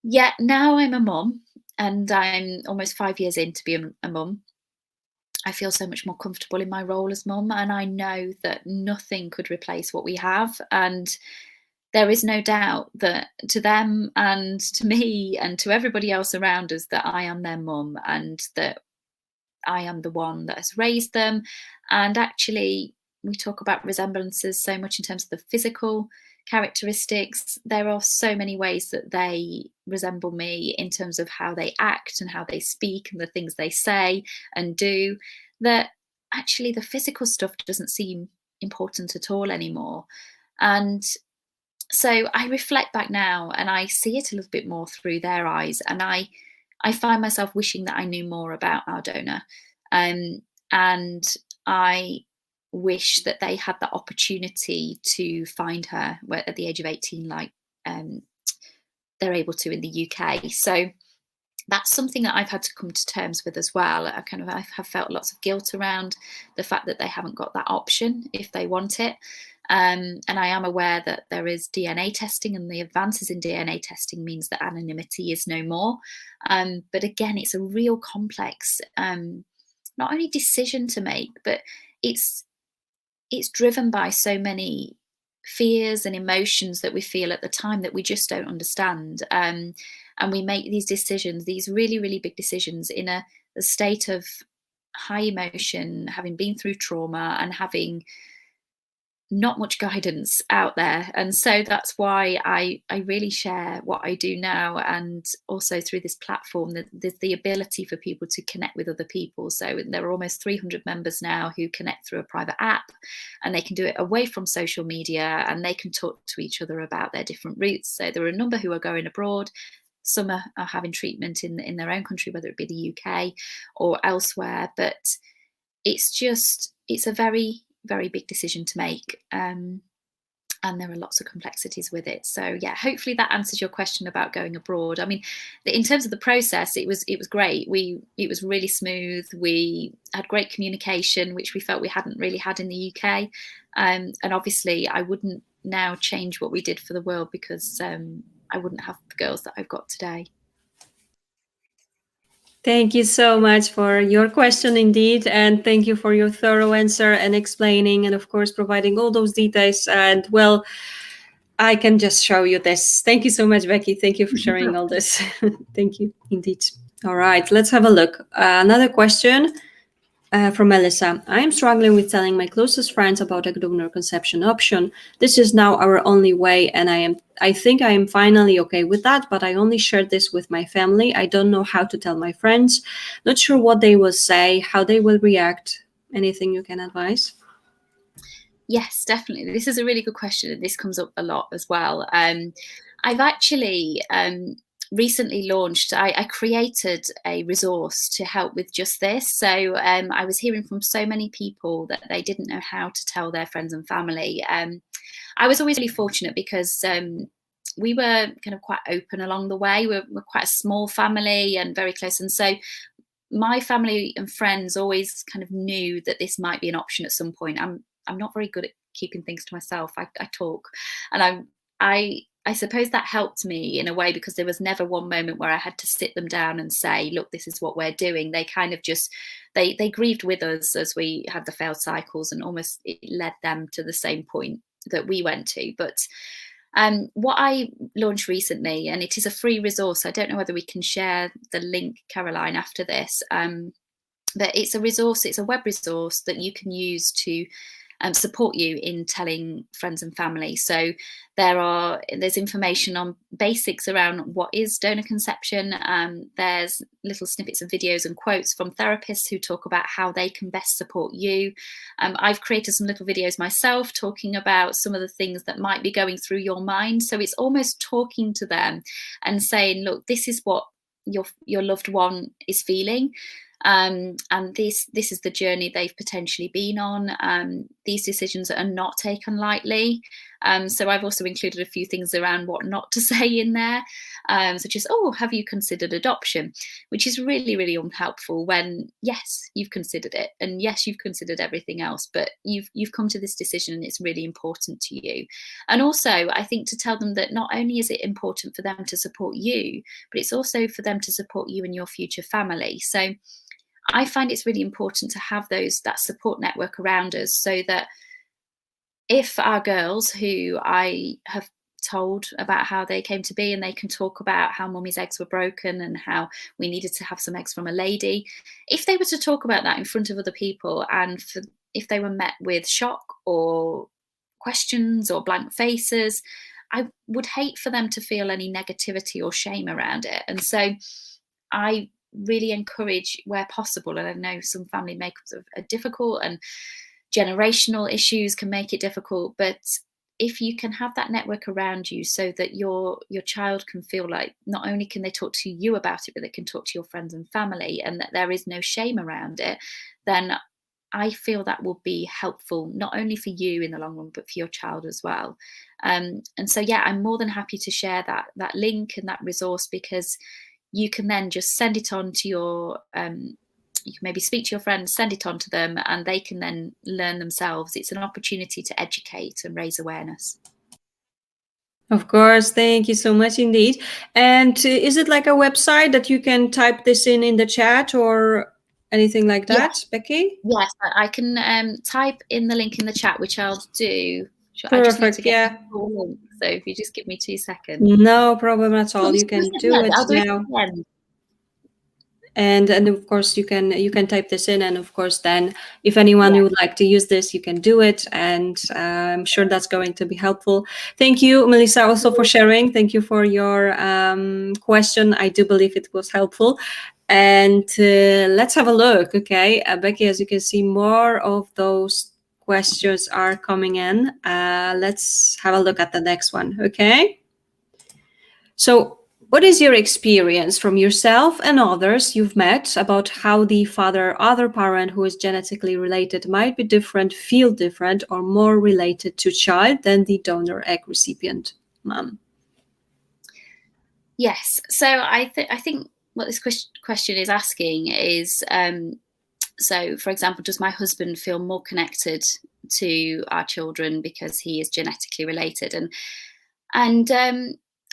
Yet now I'm a mum, and I'm almost 5 years in to be a mum. I feel so much more comfortable in my role as mum, and I know that nothing could replace what we have. And there is no doubt that to them and to me and to everybody else around us that I am their mum, and that I am the one that has raised them. And actually, we talk about resemblances so much in terms of the physical characteristics. There are so many ways that they resemble me in terms of how they act and how they speak and the things they say and do, that actually the physical stuff doesn't seem important at all anymore. And so I reflect back now and I see it a little bit more through their eyes, and I find myself wishing that I knew more about our donor. And I wish that they had the opportunity to find her at the age of 18, like they're able to in the UK. So that's something that I've had to come to terms with as well. I have felt lots of guilt around the fact that they haven't got that option if they want it. And I am aware that there is DNA testing, and the advances in DNA testing means that anonymity is no more. But again, it's a real complex, not only decision to make, but it's driven by so many fears and emotions that we feel at the time that we just don't understand. And we make these decisions, these really, really big decisions, in a state of high emotion, having been through trauma and having not much guidance out there. And so that's why I really share what I do now, and also through this platform, that there's the ability for people to connect with other people. So there are almost 300 members now who connect through a private app, and they can do it away from social media, and they can talk to each other about their different routes. So there are a number who are going abroad. Some are having treatment in their own country, whether it be the UK or elsewhere. But it's a very, very big decision to make, and there are lots of complexities with it. So yeah, hopefully that answers your question about going abroad. I mean, in terms of the process, it was great. It was really smooth. We had great communication, which we felt we hadn't really had in the UK. And obviously I wouldn't now change what we did for the world, because I wouldn't have the girls that I've got today. Thank you so much for your question indeed. And thank you for your thorough answer and explaining, and of course, providing all those details. And well, I can just show you this. Thank you so much, Becky. Thank you for sharing all this. Thank you indeed. All right, let's have a look. Another question from Melissa. I am struggling with telling my closest friends about a donor conception option. This is now our only way, and I think I am finally okay with that, but I only shared this with my family. I don't know how to tell my friends. Not sure what they will say, how they will react. Anything you can advise? Yes, definitely. This is a really good question, and this comes up a lot as well. I've actually recently launched, I created a resource to help with just this. So I was hearing from so many people that they didn't know how to tell their friends and family. I was always really fortunate because we were kind of quite open along the way. We're quite a small family and very close. And so my family and friends always kind of knew that this might be an option at some point. I'm not very good at keeping things to myself. I talk, and I suppose that helped me in a way, because there was never one moment where I had to sit them down and say, look, this is what we're doing. They kind of just, they grieved with us as we had the failed cycles, and almost it led them to the same point that we went to. But what I launched recently, and it is a free resource. I don't know whether we can share the link, Caroline, after this. But it's a resource, it's a web resource that you can use to support you in telling friends and family. So there's information on basics around what is donor conception. There's little snippets of videos and quotes from therapists who talk about how they can best support you. I've created some little videos myself talking about some of the things that might be going through your mind. So it's almost talking to them and saying, look, this is what your loved one is feeling. And this is the journey they've potentially been on. These decisions are not taken lightly. So I've also included a few things around what not to say in there, such as, oh, have you considered adoption? Which is really, really unhelpful when, yes, you've considered it, and yes, you've considered everything else, but you've come to this decision and it's really important to you. And also, I think to tell them that not only is it important for them to support you, but it's also for them to support you and your future family. So I find it's really important to have that support network around us, so that if our girls, who I have told about how they came to be, and they can talk about how mummy's eggs were broken and how we needed to have some eggs from a lady, if they were to talk about that in front of other people, and if they were met with shock or questions or blank faces, I would hate for them to feel any negativity or shame around it. And so I really encourage, where possible, and I know some family makeups are difficult and generational issues can make it difficult, but if you can have that network around you, so that your child can feel like not only can they talk to you about it, but they can talk to your friends and family, and that there is no shame around it, then I feel that will be helpful, not only for you in the long run, but for your child as well. And so, yeah, I'm more than happy to share that link and that resource, because you can then just send it on to your, you can maybe speak to your friends, send it on to them, and they can then learn themselves. It's an opportunity to educate and raise awareness. Of course, thank you so much indeed. And is it like a website that you can type this in the chat or anything like that, Yes. Becky? Yes, I can type in the link in the chat, which I'll do. I just need to Perfect, get yeah. the link. So if you just give me 2 seconds. No problem at all. You can do it I'll do it now. at the end. And of course you can type this in, and of course then if anyone Yeah. would like to use this, you can do it, and I'm sure that's going to be helpful. Thank you, Melissa, also for sharing. Thank you for your question. I do believe it was helpful. And let's have a look. Okay, Becky, as you can see, more of those questions are coming in. Let's have a look at the next one. Okay, so what is your experience from yourself and others you've met about how the other parent who is genetically related might be different, feel different, or more related to child than the donor egg recipient mom? Yes. So I think what this question is asking is, so for example, does my husband feel more connected to our children because he is genetically related? And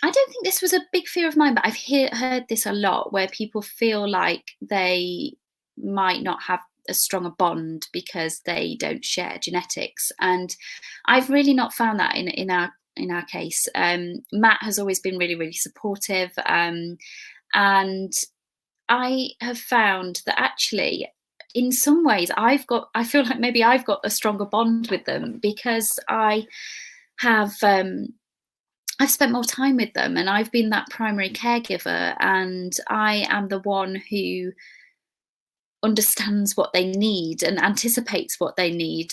I don't think this was a big fear of mine, but I've heard this a lot, where people feel like they might not have a stronger bond because they don't share genetics. And I've really not found that in our case. Matt has always been really, really supportive, and I have found that actually, in some ways, I feel like maybe I've got a stronger bond with them because have. I've spent more time with them, and I've been that primary caregiver, and I am the one who understands what they need and anticipates what they need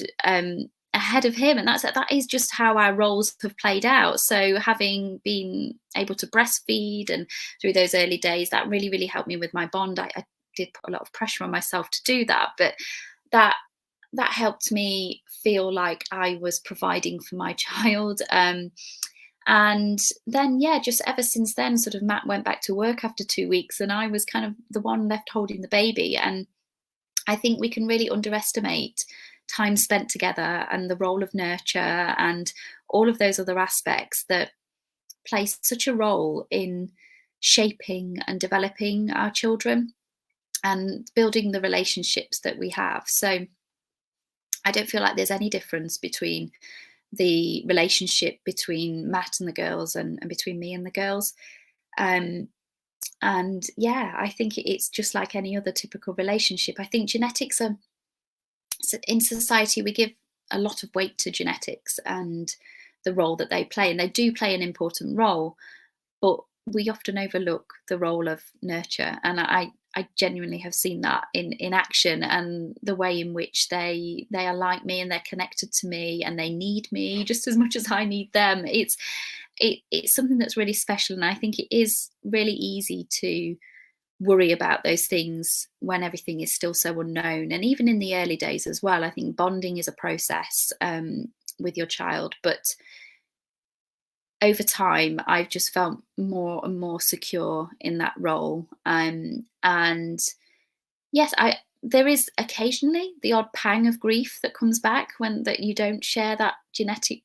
ahead of him. And that is just how our roles have played out. So having been able to breastfeed and through those early days, that really, really helped me with my bond. I did put a lot of pressure on myself to do that, but that helped me feel like I was providing for my child. And then, yeah, just ever since then, sort of Matt went back to work after 2 weeks, and I was kind of the one left holding the baby. And I think we can really underestimate time spent together and the role of nurture and all of those other aspects that play such a role in shaping and developing our children and building the relationships that we have. So I don't feel like there's any difference between the relationship between Matt and the girls and between me and the girls. And yeah, I think it's just like any other typical relationship. I think genetics are, in society, we give a lot of weight to genetics and the role that they play, and they do play an important role, but we often overlook the role of nurture. And I genuinely have seen that in action, and the way in which they are like me and they're connected to me and they need me just as much as I need them. It's something that's really special, and I think it is really easy to worry about those things when everything is still so unknown. And even in the early days as well, I think bonding is a process with your child, but over time, I've just felt more and more secure in that role. And yes, there is occasionally the odd pang of grief that comes back when that you don't share that genetic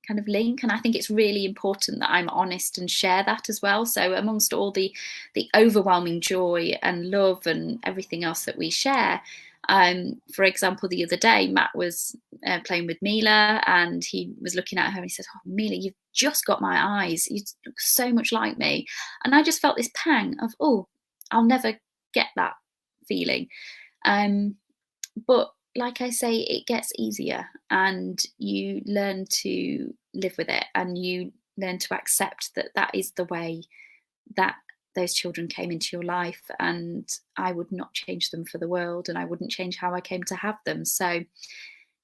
kind of link. And I think it's really important that I'm honest and share that as well. So amongst all the overwhelming joy and love and everything else that we share, for example, the other day, Matt was playing with Mila, and he was looking at her and he said, "Oh, Mila, you've just got my eyes. You look so much like me." And I just felt this pang of, oh, I'll never get that feeling. But like I say, it gets easier, and you learn to live with it, and you learn to accept that that is the way that those children came into your life, and I would not change them for the world, and I wouldn't change how I came to have them. So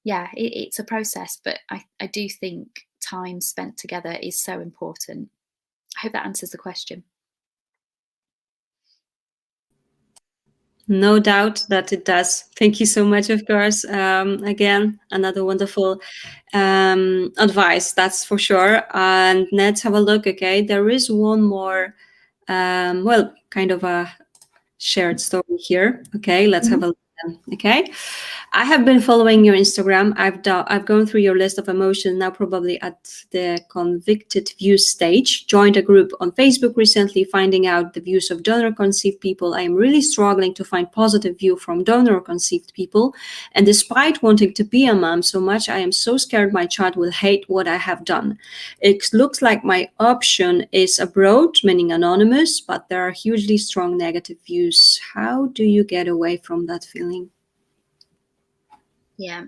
yeah, it's a process, but I do think time spent together is so important. I hope that answers the question. No doubt that it does. Thank you so much, of course. Again, another wonderful advice, that's for sure. And let's have a look. Okay, there is one more, well, kind of a shared story here. Okay, let's have a look. Okay, I have been following your Instagram. I've gone through your list of emotions, now probably at the convicted views stage. Joined a group on Facebook recently, finding out the views of donor conceived people. I am really struggling to find positive view from donor conceived people, and despite wanting to be a mom so much, I am so scared my child will hate what I have done. It looks like my option is abroad, meaning anonymous, but there are hugely strong negative views. How do you get away from that feeling? Yeah,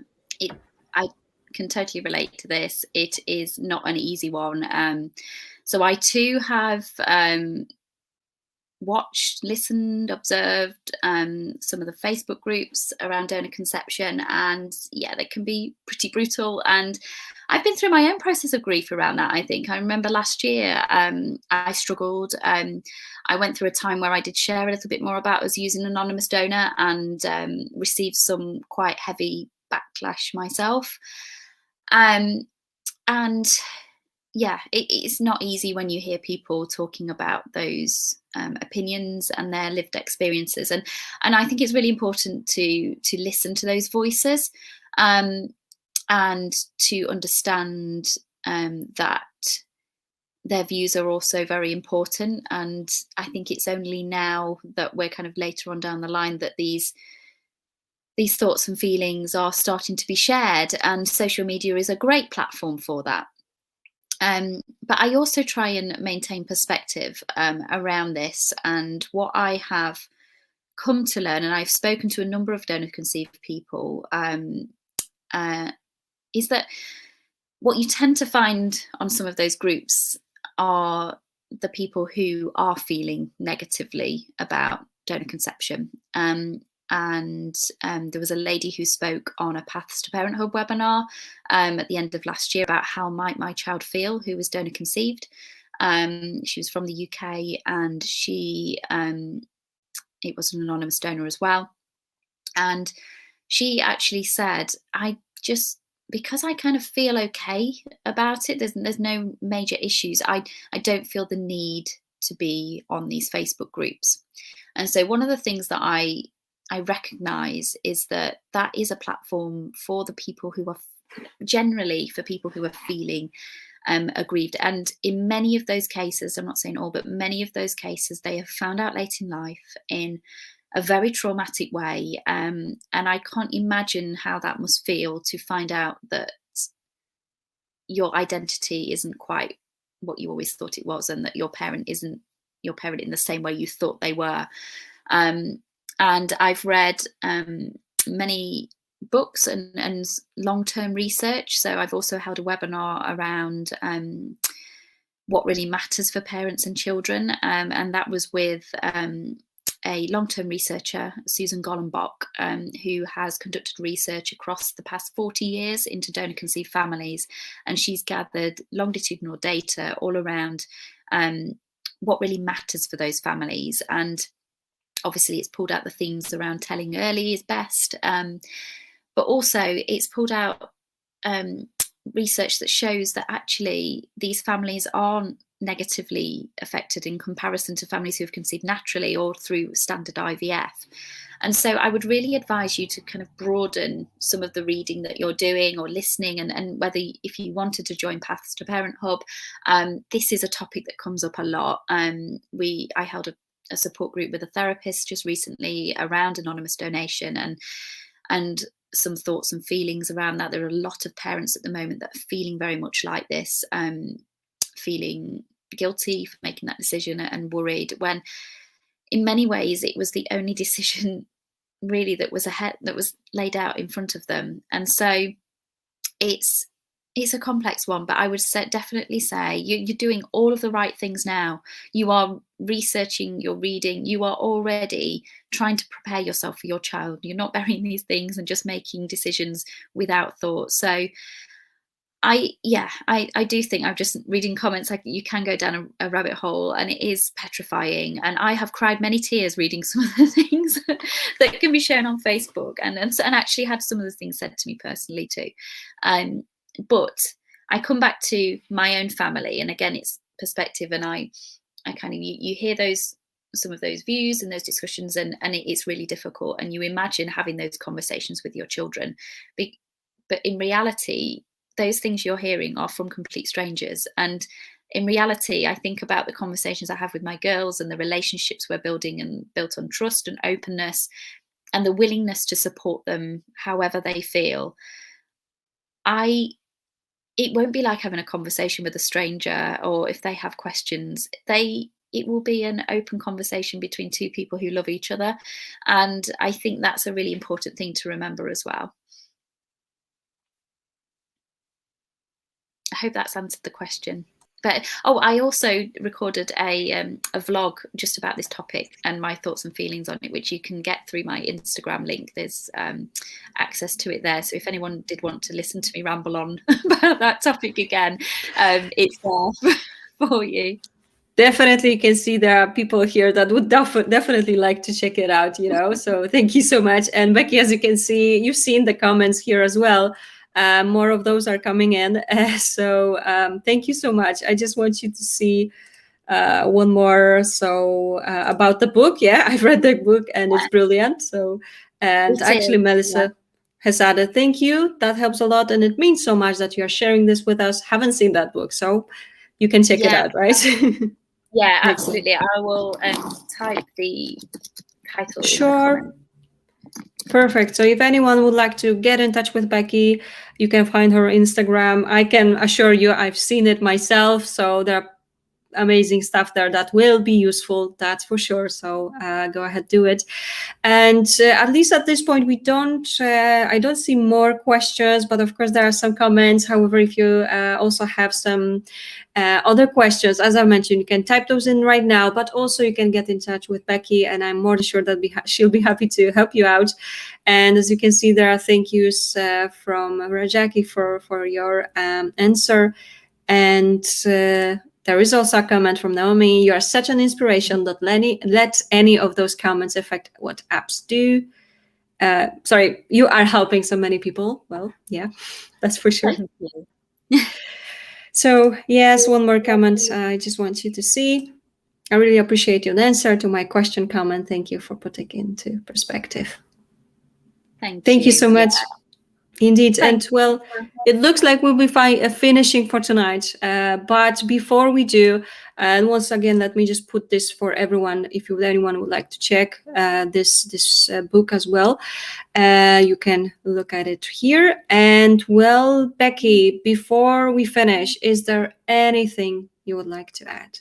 I can totally relate to this. It is not an easy one. So I too have watched, listened, observed some of the Facebook groups around donor conception, and yeah, they can be pretty brutal. And I've been through my own process of grief around that. I think I remember last year I struggled. I went through a time where I did share a little bit more about us using anonymous donor, and received some quite heavy backlash myself. And yeah, it's not easy when you hear people talking about those opinions and their lived experiences, and I think it's really important to listen to those voices, and to understand that their views are also very important. And I think it's only now that we're kind of later on down the line that these thoughts and feelings are starting to be shared, and social media is a great platform for that. But I also try and maintain perspective around this. And what I have come to learn, and I've spoken to a number of donor conceived people, is that what you tend to find on some of those groups are the people who are feeling negatively about donor conception. And there was a lady who spoke on a Paths to Parenthood webinar at the end of last year about how might my child feel who was donor conceived. She was from the UK, and it was an anonymous donor as well. And she actually said, because I kind of feel okay about it, there's no major issues, I don't feel the need to be on these Facebook groups. And so one of the things that I recognise is that is a platform for the people who are generally for people who are feeling aggrieved. And in many of those cases, I'm not saying all, but many of those cases, they have found out late in life in a very traumatic way. And I can't imagine how that must feel to find out that your identity isn't quite what you always thought it was, and that your parent isn't your parent in the same way you thought they were. And I've read many books and long-term research. So I've also held a webinar around what really matters for parents and children. And that was with a long-term researcher, Susan Gollenbach, who has conducted research across the past 40 years into donor-conceived families. And she's gathered longitudinal data all around what really matters for those families. And obviously, it's pulled out the themes around telling early is best, but also it's pulled out research that shows that actually these families aren't negatively affected in comparison to families who have conceived naturally or through standard IVF. And so I would really advise you to kind of broaden some of the reading that you're doing or listening, and whether if you wanted to join Paths to Parenthood, this is a topic that comes up a lot. I held a support group with a therapist just recently around anonymous donation, and some thoughts and feelings around that. There are a lot of parents at the moment that are feeling very much like this, feeling guilty for making that decision and worried, when in many ways it was the only decision really that was laid out in front of them. And so it's a complex one, but I would definitely say you're doing all of the right things now. You are researching, you're reading, you are already trying to prepare yourself for your child. You're not burying these things and just making decisions without thought. So I do think, I'm just reading comments, like you can go down a rabbit hole, and it is petrifying. And I have cried many tears reading some of the things that can be shown on Facebook, and actually had some of the things said to me personally too. But I come back to my own family, and again, it's perspective, and I kind of, you hear some of those views and those discussions, and it's really difficult, and you imagine having those conversations with your children, but in reality, those things you're hearing are from complete strangers. And in reality, I think about the conversations I have with my girls and the relationships we're building, and built on trust and openness, and the willingness to support them however they feel. It won't be like having a conversation with a stranger, or if they have questions, it will be an open conversation between two people who love each other. And I think that's a really important thing to remember as well. I hope that's answered the question. But I also recorded a vlog just about this topic and my thoughts and feelings on it, which you can get through my Instagram link. There's access to it there. So if anyone did want to listen to me ramble on about that topic again, it's there for you. Definitely, you can see there are people here that would definitely like to check it out, so thank you so much. And Becky, as you can see, you've seen the comments here as well. More of those are coming in. So thank you so much. I just want you to see one more. So about the book. Yeah, I've read the book and it's brilliant. So, and actually Melissa has added, thank you. That helps a lot. And it means so much that you're sharing this with us. Haven't seen that book, so you can check it out, right? Yeah, absolutely. I will type the title. Sure. Perfect. So if anyone would like to get in touch with Becky, you can find her Instagram. I can assure you I've seen it myself. So there are amazing stuff there that will be useful, that's for sure. So go ahead, do it. And at least at this point, I don't see more questions, but of course there are some comments. However, if you also have some other questions, as I mentioned, you can type those in right now, but also you can get in touch with Becky, and I'm more than sure that she'll be happy to help you out. And as you can see, there are thank yous from Rajaki for your answer. And there is also a comment from Naomi. You are such an inspiration. Don't let any of those comments affect what apps do. Sorry, you are helping so many people. Well, yeah, that's for sure. Thank you. So yes, one more comment I just want you to see. I really appreciate your answer to my question comment. Thank you for putting it into perspective. Thank you so much. Yeah. Indeed. And well, it looks like we'll be finishing for tonight. But before we do, and once again, let me just put this for everyone. If anyone would like to check this book as well, you can look at it here. And well, Becky, before we finish, is there anything you would like to add?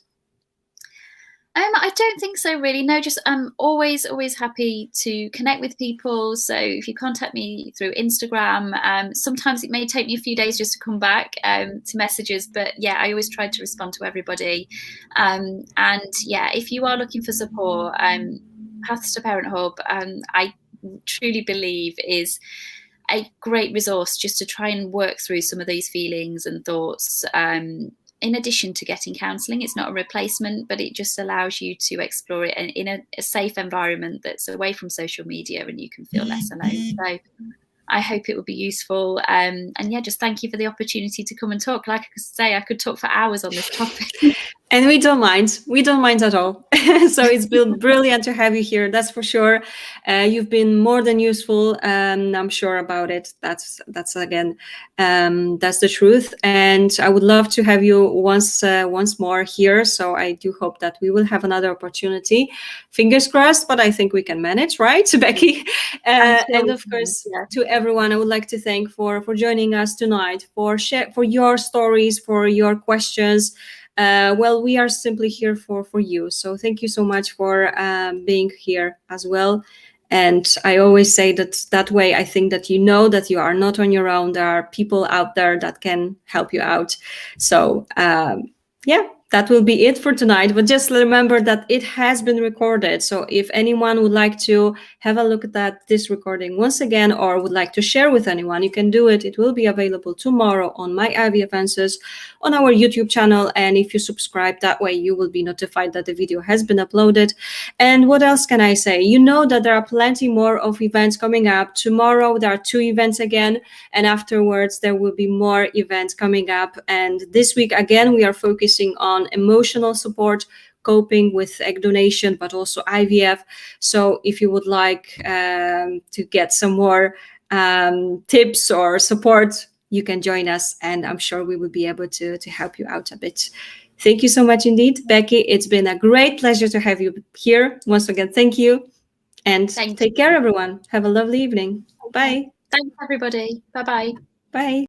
I don't think so, really. No, just I'm always happy to connect with people. So if you contact me through Instagram, sometimes it may take me a few days just to come back to messages. But yeah, I always try to respond to everybody. And yeah, if you are looking for support, Paths to Parent Hub, I truly believe is a great resource just to try and work through some of these feelings and thoughts. In addition to getting counselling, it's not a replacement, but it just allows you to explore it in a safe environment that's away from social media, and you can feel less alone. So I hope it will be useful. And yeah, just thank you for the opportunity to come and talk. Like I say, I could talk for hours on this topic. And we don't mind. We don't mind at all. So it's been brilliant to have you here. That's for sure. You've been more than useful. I'm sure about it. That's again, that's the truth. And I would love to have you once more here. So I do hope that we will have another opportunity. Fingers crossed, but I think we can manage, right, Becky? And of course, to everyone, I would like to thank for joining us tonight, for your stories, for your questions. Well, we are simply here for you. So thank you so much for being here as well. And I always say that way, I think that you know that you are not on your own. There are people out there that can help you out. So yeah, that will be it for tonight. But just remember that it has been recorded. So if anyone would like to have a look at this recording once again, or would like to share with anyone, you can do it. It will be available tomorrow on My IVF Answers on our YouTube channel. And if you subscribe that way, you will be notified that the video has been uploaded. And what else can I say? You know that there are plenty more of events coming up. Tomorrow, there are 2 events again. And afterwards, there will be more events coming up. And this week, again, we are focusing on emotional support, coping with egg donation, but also IVF. So if you would like to get some more tips or support, you can join us, and I'm sure we will be able to help you out a bit. Thank you so much indeed, Becky. It's been a great pleasure to have you here. Once again, thank you. And take care, everyone. Have a lovely evening. Bye. Thanks, everybody. Bye-bye. Bye.